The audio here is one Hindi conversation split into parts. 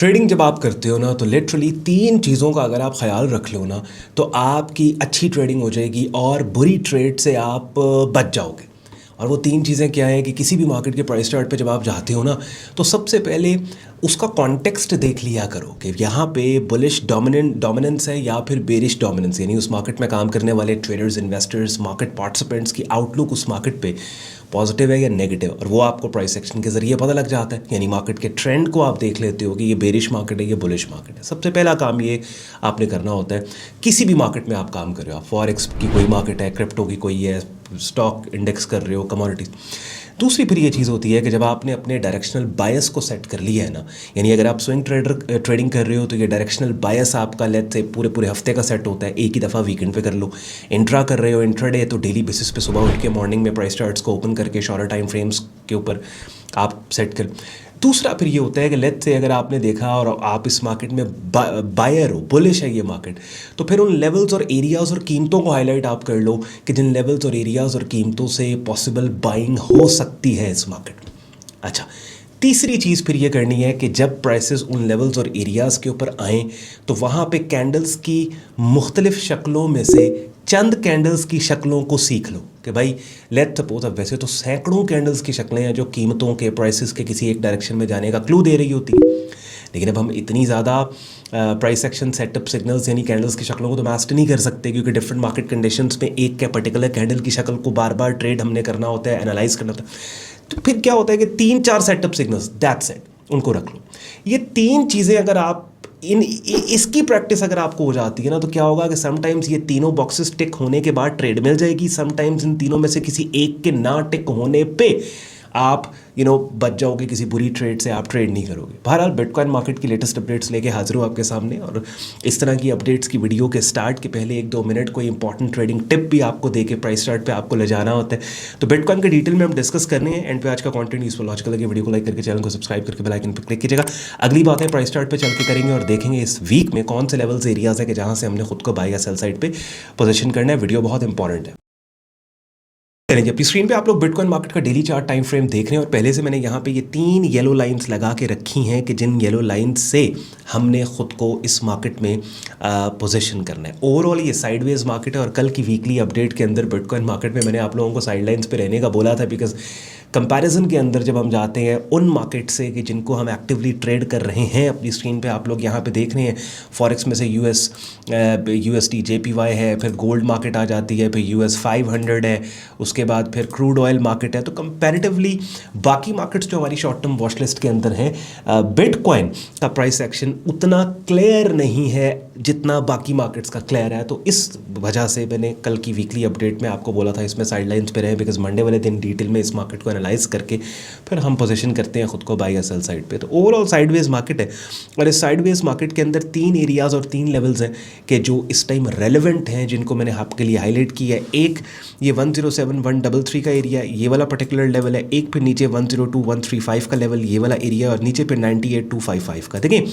ट्रेडिंग जब आप करते हो ना तो लिटरली तीन चीज़ों का अगर आप ख्याल रख लो ना तो आपकी अच्छी ट्रेडिंग हो जाएगी और बुरी ट्रेड से आप बच जाओगे। और वो तीन चीज़ें क्या हैं कि किसी भी मार्केट के प्राइस चार्ट पे जब आप जाते हो ना तो सबसे पहले उसका कॉन्टेक्स्ट देख लिया करो कि यहाँ पे बुलिश डोमिनेंस है या फिर बेरिश डोमिनेंस, यानी उस मार्केट में काम करने वाले ट्रेडर्स, इन्वेस्टर्स, मार्केट पार्टिसिपेंट्स की आउटलुक उस मार्केट पे पॉजिटिव है या नेगेटिव, और वो आपको प्राइस एक्शन के ज़रिए पता लग जाता है। यानी मार्केट के ट्रेंड को आप देख लेते हो कि ये बेरिश मार्केट है, ये बुलिश मार्केट है। सबसे पहला काम ये आपने करना होता है, किसी भी मार्केट में आप काम कर रहे हो, आप फॉरेक्स की कोई मार्केट है, क्रिप्टो की कोई है, स्टॉक इंडेक्स कर रहे हो, कमोडिटीज़। दूसरी फिर ये चीज़ होती है कि जब आपने अपने डायरेक्शनल बायस को सेट कर लिया है ना, यानी अगर आप स्विंग ट्रेडिंग कर रहे हो तो ये डायरेक्शनल बायस आपका लेट से पूरे पूरे हफ्ते का सेट होता है, एक ही दफ़ा वीकेंड पे कर लो। इंट्रा कर रहे हो, इंट्राडे, तो डेली बेसिस पे सुबह उठ के मॉर्निंग में प्राइस चार्ट्स को ओपन करके शॉर्टर टाइम फ्रेम्स के ऊपर आप सेट कर। दूसरा फिर ये होता है कि लेट से अगर आपने देखा और आप इस मार्केट में बायर हो, बुलिश है ये मार्केट, तो फिर उन लेवल्स और एरियाज़ और कीमतों को हाईलाइट आप कर लो कि जिन लेवल्स और एरियाज़ और कीमतों से पॉसिबल बाइंग हो सकती है इस मार्केट में। अच्छा, तीसरी चीज़ फिर ये करनी है कि जब प्राइसेस उन लेवल्स और एरियाज़ के ऊपर आएँ तो वहाँ पे कैंडल्स की मुख्तलिफ़ शक्लों में से चंद कैंडल्स की शक्लों को सीख लो कि भाई लेट सपोज, अब वैसे तो सैकड़ों कैंडल्स की शक्लें हैं जो कीमतों के, प्राइसेस के किसी एक डायरेक्शन में जाने का क्लू दे रही होती है, लेकिन अब हम इतनी ज़्यादा प्राइस एक्शन सेटअप सिग्नल्स यानी कैंडल्स की शक्लों को तो मास्टर नहीं कर सकते, क्योंकि डिफरेंट मार्केट कंडीशंस में एक क्या पर्टिकुलर कैंडल की शक्ल को बार बार ट्रेड हमने करना होता है, एनालाइज करना होता है। तो फिर क्या होता है कि 3-4 सेटअप सिग्नल्स, दैट्स इट, उनको रख लो। ये तीन चीज़ें अगर आप इसकी प्रैक्टिस अगर आपको हो जाती है ना तो क्या होगा कि समटाइम्स ये तीनों बॉक्सेस टिक होने के बाद ट्रेड मिल जाएगी, समटाइम्स इन तीनों में से किसी एक के ना टिक होने पे आप बच जाओगे, किसी बुरी ट्रेड से आप ट्रेड नहीं करोगे। बहरहाल बिटकॉइन मार्केट की लेटेस्ट अपडेट्स लेके हाजिर हूँ आपके सामने, और इस तरह की अपडेट्स की वीडियो के स्टार्ट के पहले 1-2 मिनट कोई इंपॉर्टेंट ट्रेडिंग टिप भी आपको दे के प्राइस चार्ट पे आपको ले जाना होता है। तो बिटकॉइन के डिटेल में हम डिस्कस करने हैं। एंड पे आज का कंटेंट यूजफुल लॉजिकल लगे, वीडियो को लाइक करके चैनल को सब्सक्राइब करके बेल आइकन पर क्लिक कीजिएगा। अगली बात है प्राइस चार्ट पे चल के करेंगे और देखेंगे इस वीक में कौन से लेवल्स एरियाज़ है कि जहाँ से हमने खुद को बाय या सेल साइड पे पोजीशन करना है। वीडियो बहुत इंपॉर्टेंट है। अपनी स्क्रीन पे आप लोग बिटकॉइन मार्केट का डेली चार्ट टाइम फ्रेम देख रहे हैं, और पहले से मैंने यहाँ पे ये 3 येलो लाइंस लगा के रखी हैं कि जिन येलो लाइंस से हमने ख़ुद को इस मार्केट में पोजीशन करना है। ओवरऑल ये साइडवेज मार्केट है, और कल की वीकली अपडेट के अंदर बिटकॉइन मार्केट में मैंने आप लोगों को साइड लाइन्स पर रहने का बोला था, बिकॉज कंपैरिजन के अंदर जब हम जाते हैं उन मार्केट से कि जिनको हम एक्टिवली ट्रेड कर रहे हैं, अपनी स्क्रीन पे आप लोग यहाँ पे देख रहे हैं फॉरेक्स में से USD JPY है, फिर गोल्ड मार्केट आ जाती है, फिर US 500 है, उसके बाद फिर क्रूड ऑयल मार्केट है। तो कंपैरेटिवली बाकी मार्केट्स जो हमारी शॉर्ट टर्म वॉच लिस्ट के अंदर हैं, बिटकॉइन का प्राइस एक्शन उतना क्लियर नहीं है जितना बाकी मार्केट्स का क्लियर है। तो इस वजह से मैंने कल की वीकली अपडेट में आपको बोला था इसमें साइडलाइंस पे रहे, बिकॉज मंडे वाले दिन डिटेल में इस मार्केट को एनालाइज करके फिर हम पोजीशन करते हैं खुद को बाय या सेल साइड पे। तो ओवरऑल साइडवेज मार्केट है, और इस साइडवेज मार्केट के अंदर 3 एरियाज़ और 3 लेवल्स हैं कि जो इस टाइम रेलिवेंट हैं, जिनको मैंने आपके लिए हाईलाइट किया है। एक ये 107-133 का एरिया, ये वाला पर्टिकुलर लेवल है। एक फिर नीचे 102-135 का लेवल, ये वाला एरिया, और नीचे फिर 98-255 का। देखिए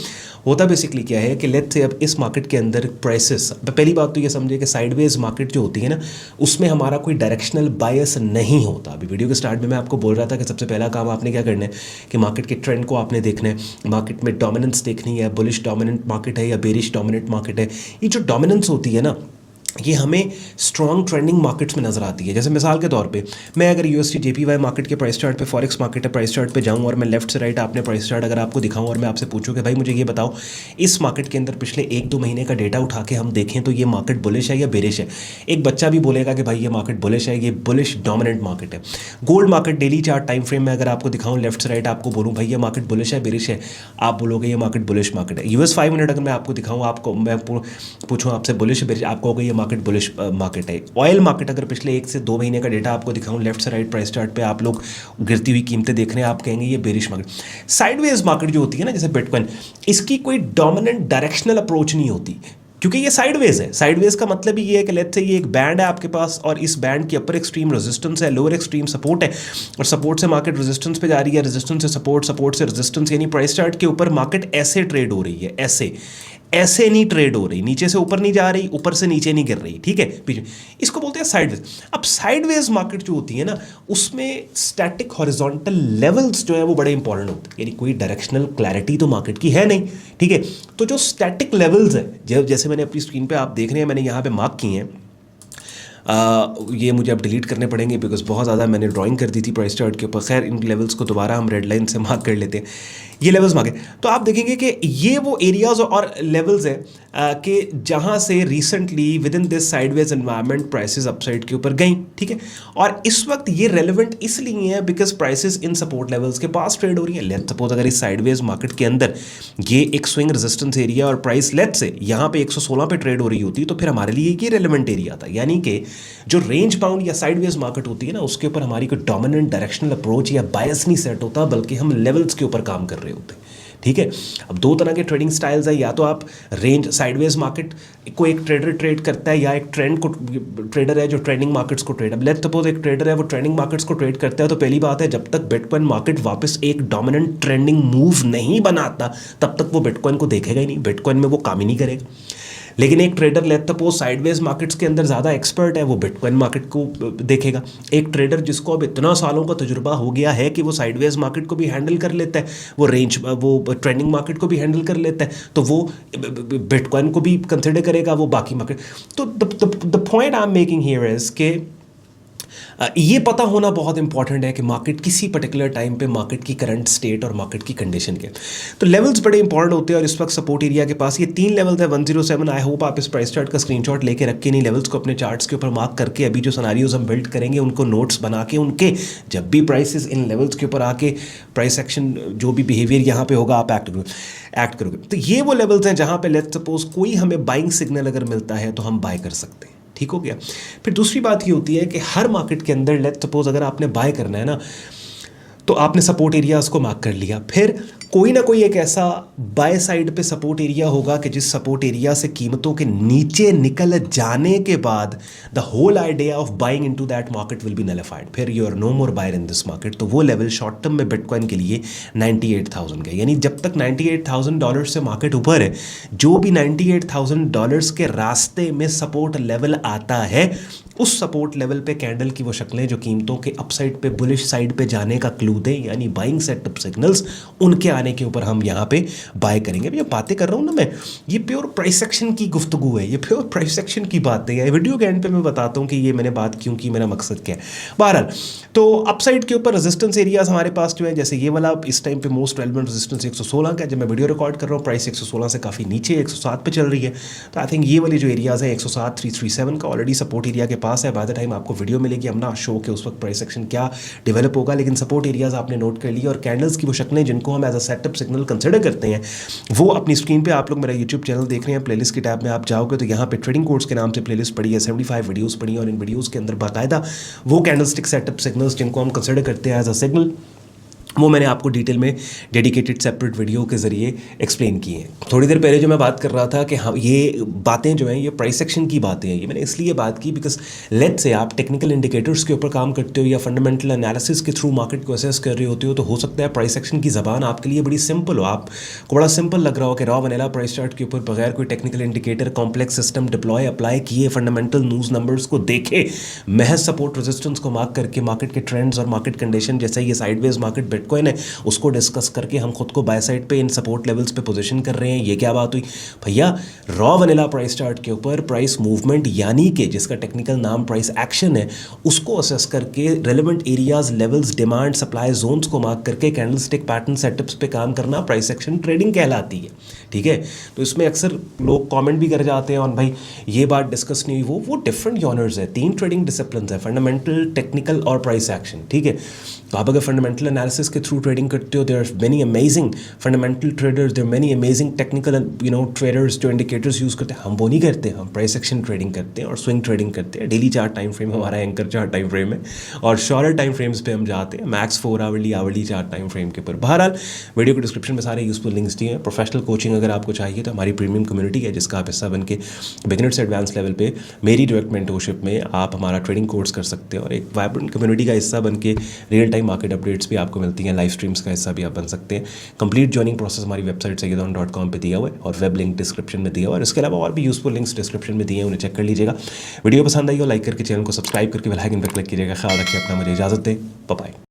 होता बेसिकली क्या है कि लेट्स से अब इस मार्केट के अंदर प्राइसेस, पहली बात तो ये समझे कि साइडवेज मार्केट जो होती है ना उसमें हमारा कोई डायरेक्शनल बायस नहीं होता। अभी वीडियो के स्टार्ट में मैं आपको बोल रहा था कि सबसे पहला काम आपने क्या करना है कि मार्केट के ट्रेंड को आपने देखना है, मार्केट में डोमिनेंस देखनी है, बुलिश डोमिनेंट मार्केट है या बेरिश डोमिनेंट मार्केट है। ये जो डोमिनेंस होती है ना ये हमें स्ट्रॉन्ग ट्रेंडिंग मार्केट्स में नज़र आती है। जैसे मिसाल के तौर पे मैं अगर USD JPY मार्केट के प्राइस चार्ट पे, फॉरेक्स मार्केट है प्राइस चार्ट पे जाऊँ और मैं लेफ्ट से राइट आपने प्राइस चार्ट अगर आपको दिखाऊँ और मैं आपसे पूछूँ कि भाई मुझे ये बताओ इस मार्केट के अंदर पिछले 1-2 महीने का डेटा उठा के हम देखें तो ये मार्केट बुलिश है या बेरिश है। एक बच्चा भी बोलेगा कि भाई ये मार्केट बुलिश है, ये बुलिश डोमिनेंट मार्केट है। Gold market daily chart time frame में अगर आपको दिखाऊँ लेफ्ट से राइट आपको बोलूँ भाई ये मार्केट बुलिश है बेरिश है, आप बोलोगे ये मार्केट बुलिश मार्केट है। US 500 अगर मैं आपको दिखाऊँ, आपको मैं पूछूँ आपसे बुलिश बेरिश, आप कहोगे ये मार्केट बुलिश मार्केट है। ऑयल मार्केट अगर पिछले 1 से 2 महीने का डेटा आपको दिखाऊं लेफ्ट से राइट प्राइस चार्ट पे आप लोग गिरती हुई कीमतें देख रहे हैं, आप कहेंगे ये बेरिश मार्केट। साइडवेज मार्केट जो होती है ना जैसे बिटकॉइन, इसकी कोई डोमिनेंट डायरेक्शनल अप्रोच नहीं होती क्योंकि ये साइडवेज है। साइडवेज का मतलब ही ये है कि लेट्स से ये एक बैंड है आपके पास और इस बैंड की अपर एक्सट्रीम रेजिस्टेंस है, लोअर एक्सट्रीम सपोर्ट है, और सपोर्ट से मार्केट रेजिस्टेंस पे जा रही है, रेजिस्टेंस से सपोर्ट, सपोर्ट से रेजिस्टेंस, यानी प्राइस चार्ट के ऊपर मार्केट ऐसे ट्रेड हो रही है, ऐसे ऐसे नहीं ट्रेड हो रही, नीचे से ऊपर नहीं जा रही, ऊपर से नीचे नहीं गिर रही, ठीक है, पीछे, इसको बोलते हैं साइडवेज। अब साइडवेज मार्केट जो होती है ना, उसमें स्टैटिक हॉरिजॉन्टल लेवल्स जो है वो बड़े इंपॉर्टेंट होते हैं, यानी कोई डायरेक्शनल क्लैरिटी तो मार्केट की है नहीं, ठीक है। तो जो स्टैटिक लेवल्स है, जैसे मैंने अपनी स्क्रीन पे आप देख रहे हैं, मैंने यहाँ पे मार्क किए हैं, ये मुझे अब डिलीट करने पड़ेंगे बिकॉज बहुत ज़्यादा मैंने ड्राइंग कर दी थी प्राइस चार्ट के ऊपर। खैर, इन लेवल्स को दोबारा हम रेड लाइन से मार्क कर लेते हैं, ये लेवल्स मार्क है। तो आप देखेंगे कि ये वो एरियाज और लेवल्स हैं कि जहाँ से recently with in this sideways environment prices upside के ऊपर गई, ठीक है। और इस वक्त ये रेलिवेंट इसलिए है because prices in support levels के पास ट्रेड हो रही है। लेट्स सपोज अगर इस साइडवेज मार्केट के अंदर ये एक स्विंग रेजिस्टेंस एरिया और प्राइस लेट्स से यहाँ पे 116 पे ट्रेड हो रही होती तो फिर हमारे लिए ये रेलिवेंट एरिया था, यानी कि जो रेंज बाउंड या साइडवेज मार्केट होती है ना, उसके ऊपर हमारी कोई डोमिनेंट डायरेक्शनल अप्रोच या बायस नहीं सेट होता, बल्कि हम लेवल्स के ऊपर काम कर रहे होते हैं, ठीक है। अब दो तरह के ट्रेडिंग स्टाइल्स हैं, या तो आप रेंज साइडवेज मार्केट को एक ट्रेडर ट्रेड करता है, या एक ट्रेंड को ट्रेडर है जो ट्रेंडिंग मार्केट्स को ट्रेड। अब लेट्स सपोज एक ट्रेडर है वो ट्रेंडिंग मार्केट्स को ट्रेड करता है, तो पहली बात है, जब तक बिटकॉइन मार्केट वापस एक डोमिनेंट ट्रेंडिंग मूव नहीं बनाता तब तक वो बिटकॉइन को देखेगा ही नहीं, बिटकॉइन में वो काम ही नहीं करेगा। लेकिन एक trader let's suppose sideways markets के अंदर ज़्यादा एक्सपर्ट है, वो बिटकॉइन मार्केट को देखेगा। एक ट्रेडर जिसको अब इतना सालों का तजुर्बा हो गया है कि वो साइडवेज मार्केट को भी हैंडल कर लेता है, वो ट्रेंडिंग मार्केट को भी हैंडल कर लेता है, तो वो बिटकॉइन को भी कंसिडर करेगा, वो बाकी मार्केट। तो the point I am making here is के ये पता होना बहुत इंपॉर्टेंट है कि मार्केट किसी पर्टिकुलर टाइम पे मार्केट की करंट स्टेट और मार्केट की कंडीशन के, तो लेवल्स बड़े इंपॉर्टेंट होते हैं। और इस वक्त सपोर्ट एरिया के पास ये 3 लेवल्स है 107। आई होप आप इस प्राइस चार्ट का स्क्रीनशॉट लेके रख के नहीं लेवल्स को अपने चार्ट्स के ऊपर मार्क करके अभी जो सिनेरियोज हम बिल्ड करेंगे उनको नोट्स बना के उनके जब भी प्राइसेस इन लेवल्स के ऊपर आके प्राइस एक्शन जो भी बिहेवियर यहाँ पे होगा आप एक्ट करोगे। तो ये वो लेवल्स हैं जहाँ पे लेट्स सपोज कोई हमें बाइंग सिग्नल अगर मिलता है तो हम बाय कर सकते हैं, ठीक हो गया। फिर दूसरी बात ये होती है कि हर मार्केट के अंदर लेट्स सपोज अगर आपने बाय करना है ना, तो आपने सपोर्ट एरियाज को मार्क कर लिया, फिर कोई ना कोई एक ऐसा बाय साइड पे सपोर्ट एरिया होगा कि जिस सपोर्ट एरिया से कीमतों के नीचे निकल जाने के बाद the whole idea of buying into that market will be nullified, फिर you are no more buyer in this market. तो वो लेवल शॉर्ट टर्म में बिटकॉइन के लिए 98,000 का, यानी जब तक $98,000 से मार्केट ऊपर है, जो भी $98,000 के रास्ते में सपोर्ट लेवल आता है, उस सपोर्ट लेवल पे कैंडल की वो शक्लें जो कीमतों के अपसाइड पे बुलिश साइड पे जाने का क्लू दें, यानी बाइंग सेटअप सिग्नल्स, उनके आने के ऊपर हम यहाँ पे बाय करेंगे। ये बातें कर रहा हूँ ना मैं, ये प्योर प्राइस एक्शन की गुफ्तगू है, ये प्योर प्राइस एक्शन की बातें हैं। वीडियो के एंड पे मैं बताता हूँ कि ये मैंने बात क्यों की, मेरा मकसद क्या है। बहरहाल, तो अपसाइड के ऊपर रेजिस्टेंस एरियाज हमारे पास जो है, जैसे ये वाला इस टाइम पे मोस्ट रेलेवेंट रेजिस्टेंस 116 का है। जब मैं वीडियो रिकॉर्ड कर रहा हूँ प्राइस 116 से काफ़ी नीचे 107 पे चल रही है, तो आई थिंक ये वाली जो एरियाज है 107 337 का ऑलरेडी सपोर्ट एरिया के पास है। बाय द टाइम आपको वीडियो मिलेगी, हम ना शो के उस वक्त प्राइस एक्शन क्या डेवलप होगा, लेकिन सपोर्ट एरियाज आपने नोट कर लिया। और कैंडल्स की वो शक्लें जिनको हम as a setup signal consider करते हैं, वो अपनी स्क्रीन पे आप लोग मेरा यूट्यूब चैनल देख रहे हैं, प्लेलिस्ट की टैब में आप जाओगे तो यहाँ पे ट्रेडिंग कोड्स के नाम से प्लेलिस्ट पड़ी है, 75 वीडियोस पड़ी है, और इन वीडियोस के अंदर बाकायदा वो कैंडलस्टिक सेटअप सिग्नल्स जिनको हम कंसिडर करते हैं एज अ सिग्नल, वो मैंने आपको डिटेल में डेडिकेटेड सेपरेट वीडियो के ज़रिए एक्सप्लेन किए हैं। थोड़ी देर पहले जो मैं बात कर रहा था कि हम ये बातें जो हैं ये प्राइस एक्शन की बातें हैं, ये मैंने इसलिए बात की बिकॉज लेट्स से आप टेक्निकल इंडिकेटर्स के ऊपर काम करते हो या फंडामेंटल एनालिसिस के थ्रू मार्केट को असेस कर रहे होते हो, तो हो सकता है प्राइस एक्शन की ज़बान आपके लिए बड़ी सिंपल हो, आपको बड़ा सिंपल लग रहा हो कि रॉ वनीला प्राइस चार्ट के ऊपर बगैर कोई technical indicator complex system deploy apply किए, फंडामेंटल न्यूज़ नंबर्स को देखे, महज सपोर्ट रेजिस्टेंस को मार्क करके मार्केट के ट्रेंड्स और मार्केट कंडीशन, जैसे ये साइडवेज मार्केट बिटकॉइन है, उसको डिस्कस करके हम खुद को बाय साइड पे इन सपोर्ट लेवल्स पे पोजीशन कर रहे हैं। ये क्या बात हुई भैया? रॉ वनीला प्राइस चार्ट के ऊपर प्राइस मूवमेंट, यानी कि जिसका टेक्निकल नाम प्राइस एक्शन है, उसको असेस करके relevant areas, levels, demand, supply zones को मार्क करके कैंडलस्टिक पैटर्न सेटअप्स पे काम करना प्राइस एक्शन ट्रेडिंग कहलाती है, ठीक है। तो इसमें अक्सर लोग कमेंट भी कर जाते हैं और भाई ये बात डिस्कस नहीं हुई, वो डिफरेंट जॉनर्स है, 3 ट्रेडिंग डिसिप्लिन है, फंडामेंटल, टेक्निकल और प्राइस एक्शन, ठीक है। तो आप अगर फंडामेंटल एनालिसिस के थ्रू ट्रेडिंग करते हो, there are many amazing fundamental traders, there are many amazing technical traders जो इंडिकेटर्स यूज़ करते हैं। हम वो नहीं करते, हम प्राइस एक्शन ट्रेडिंग करते हैं और स्विंग ट्रेडिंग करते हैं। डेली चार्ट टाइम फ्रेम हमारा एंकर चार्ट टाइम फ्रेम है और शॉर्टर टाइम फ्रेम्स पे हम जाते हैं, max 4 hourly chart time frame के ऊपर। बहरहाल, वीडियो के डिस्क्रिप्शन में सारे यूजफुल लिंक्स दिए हैं। प्रोफेशनल कोचिंग अगर आपको चाहिए तो हमारी प्रीमियम कम्युनिटी है जिसका आप हिस्सा बन के बिगिनर से एडवांस लेवल पे मेरी डायरेक्ट मेंटरशिप में आप हमारा ट्रेडिंग कोर्स कर सकते हैं और एक वाइब्रेंट कम्युनिटी का हिस्सा बन के रियल टाइम मार्केट अपडेट्स भी आपको मिलती हैं। हैं, लाइव स्ट्रीम्स का हिस्सा भी आप बन सकते हैं। कंप्लीट जॉइनिंग प्रोसेस हमारी वेबसाइट sayyidon.com पे दिया हुआ है और वेब लिंक डिस्क्रिप्शन में दिया हुआ है। इसके अलावा और भी यूजफुल लिंक्स डिस्क्रिप्शन में दिए हैं, उन्हें चेक कर लीजिएगा। वीडियो पसंद आई हो लाइक करके चैनल को सब्सक्राइब करके बेल आइकन पर क्लिक कीजिएगा। ख्याल रखिए अपना, मुझे इजाज़त दें, बाय बाय।